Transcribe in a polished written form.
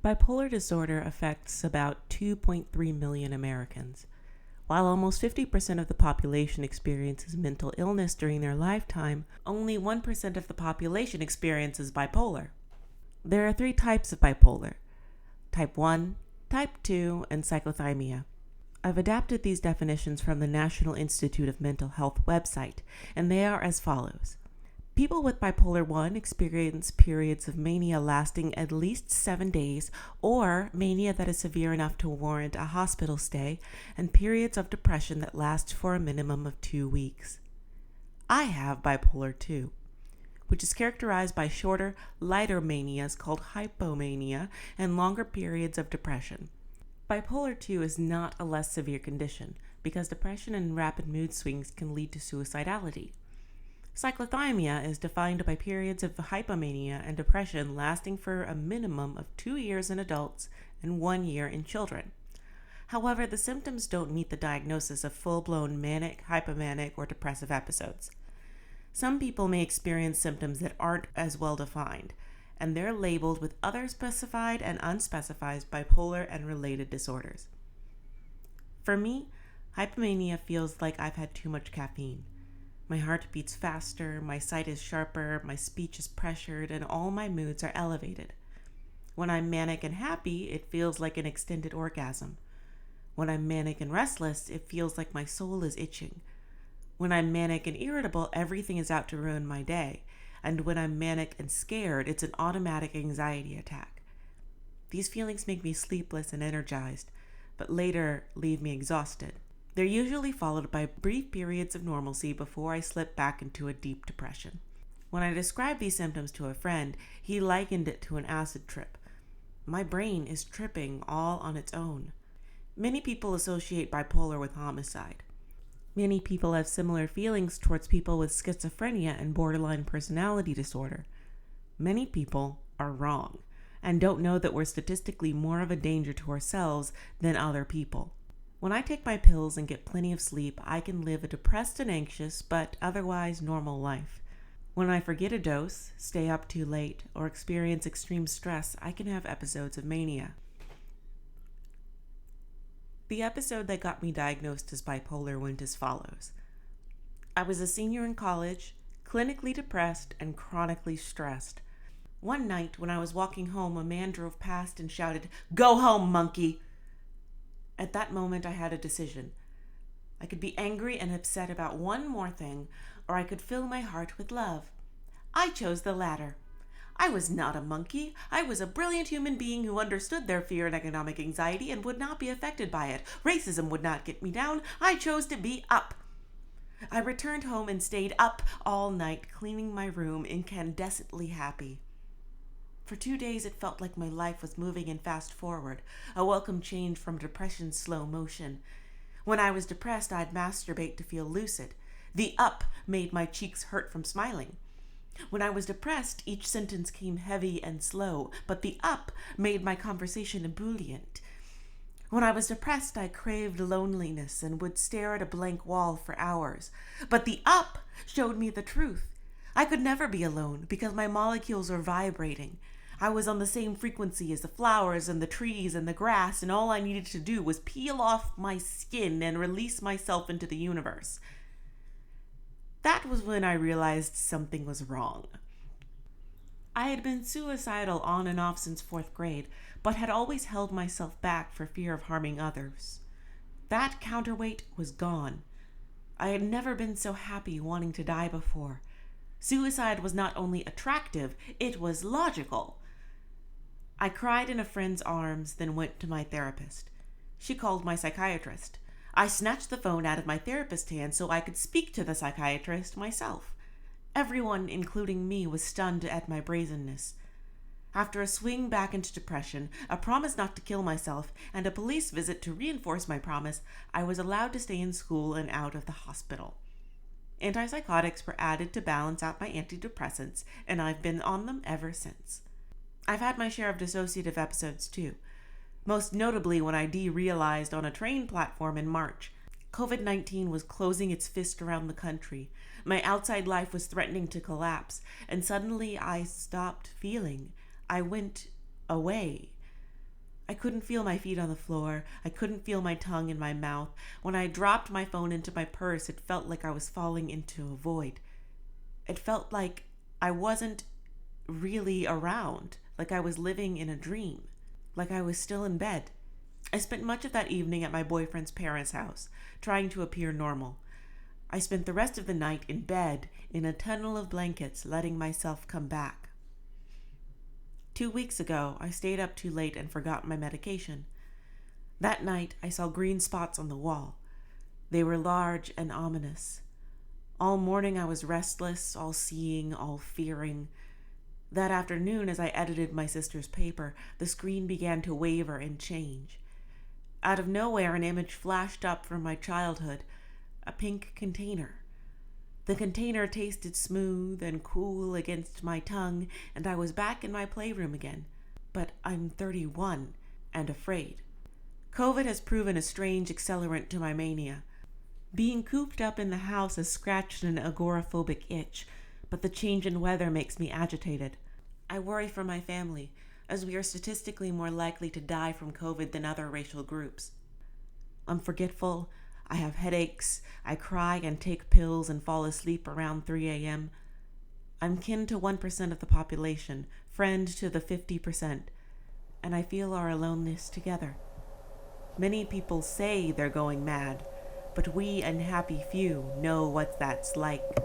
Bipolar disorder affects about 2.3 million Americans. While almost 50% of the population experiences mental illness during their lifetime, only 1% of the population experiences bipolar. There are three types of bipolar: type 1, type 2, and cyclothymia. I've adapted these definitions from the National Institute of Mental Health website, and they are as follows. People with bipolar 1 experience periods of mania lasting at least 7 days, or mania that is severe enough to warrant a hospital stay, and periods of depression that last for a minimum of 2 weeks. I have bipolar 2, which is characterized by shorter, lighter manias called hypomania and longer periods of depression. Bipolar 2 is not a less severe condition because depression and rapid mood swings can lead to suicidality. Cyclothymia is defined by periods of hypomania and depression lasting for a minimum of 2 years in adults and 1 year in children. However, the symptoms don't meet the diagnosis of full-blown manic, hypomanic, or depressive episodes. Some people may experience symptoms that aren't as well defined, and they're labeled with other specified and unspecified bipolar and related disorders. For me, hypomania feels like I've had too much caffeine. My heart beats faster, my sight is sharper, my speech is pressured, and all my moods are elevated. When I'm manic and happy, it feels like an extended orgasm. When I'm manic and restless, it feels like my soul is itching. When I'm manic and irritable, everything is out to ruin my day. And when I'm manic and scared, it's an automatic anxiety attack. These feelings make me sleepless and energized, but later leave me exhausted. They're usually followed by brief periods of normalcy before I slip back into a deep depression. When I described these symptoms to a friend, he likened it to an acid trip. My brain is tripping all on its own. Many people associate bipolar with homicide. Many people have similar feelings towards people with schizophrenia and borderline personality disorder. Many people are wrong and don't know that we're statistically more of a danger to ourselves than other people. When I take my pills and get plenty of sleep, I can live a depressed and anxious, but otherwise normal life. When I forget a dose, stay up too late, or experience extreme stress, I can have episodes of mania. The episode that got me diagnosed as bipolar went as follows. I was a senior in college, clinically depressed and chronically stressed. One night when I was walking home, a man drove past and shouted, "Go home, monkey!" At that moment, I had a decision. I could be angry and upset about one more thing, or I could fill my heart with love. I chose the latter. I was not a monkey. I was a brilliant human being who understood their fear and economic anxiety and would not be affected by it. Racism would not get me down. I chose to be up. I returned home and stayed up all night, cleaning my room, incandescently happy. For 2 days, it felt like my life was moving in fast forward, a welcome change from depression's slow motion. When I was depressed, I'd masturbate to feel lucid. The up made my cheeks hurt from smiling. When I was depressed, each sentence came heavy and slow, but the up made my conversation ebullient. When I was depressed, I craved loneliness and would stare at a blank wall for hours. But the up showed me the truth. I could never be alone because my molecules were vibrating. I was on the same frequency as the flowers and the trees and the grass, and all I needed to do was peel off my skin and release myself into the universe. That was when I realized something was wrong. I had been suicidal on and off since 4th grade, but had always held myself back for fear of harming others. That counterweight was gone. I had never been so happy wanting to die before. Suicide was not only attractive, it was logical. I cried in a friend's arms, then went to my therapist. She called my psychiatrist. I snatched the phone out of my therapist's hand so I could speak to the psychiatrist myself. Everyone, including me, was stunned at my brazenness. After a swing back into depression, a promise not to kill myself, and a police visit to reinforce my promise, I was allowed to stay in school and out of the hospital. Antipsychotics were added to balance out my antidepressants, and I've been on them ever since. I've had my share of dissociative episodes too, most notably when I derealized on a train platform in March. COVID-19 was closing its fist around the country. My outside life was threatening to collapse, and suddenly I stopped feeling. I went away. I couldn't feel my feet on the floor. I couldn't feel my tongue in my mouth. When I dropped my phone into my purse, it felt like I was falling into a void. It felt like I wasn't really around, like I was living in a dream, like I was still in bed. I spent much of that evening at my boyfriend's parents' house, trying to appear normal. I spent the rest of the night in bed, in a tunnel of blankets, letting myself come back. 2 weeks ago, I stayed up too late and forgot my medication. That night, I saw green spots on the wall. They were large and ominous. All morning, I was restless, all seeing, all fearing. That afternoon, as I edited my sister's paper, the screen began to waver and change. Out of nowhere, an image flashed up from my childhood, a pink container. The container tasted smooth and cool against my tongue, and I was back in my playroom again. But I'm 31 and afraid. COVID has proven a strange accelerant to my mania. Being cooped up in the house has scratched an agoraphobic itch, but the change in weather makes me agitated. I worry for my family, as we are statistically more likely to die from COVID than other racial groups. I'm forgetful. I have headaches. I cry and take pills and fall asleep around 3 a.m. I'm kin to 1% of the population, friend to the 50%, and I feel our aloneness together. Many people say they're going mad, but we unhappy few know what that's like.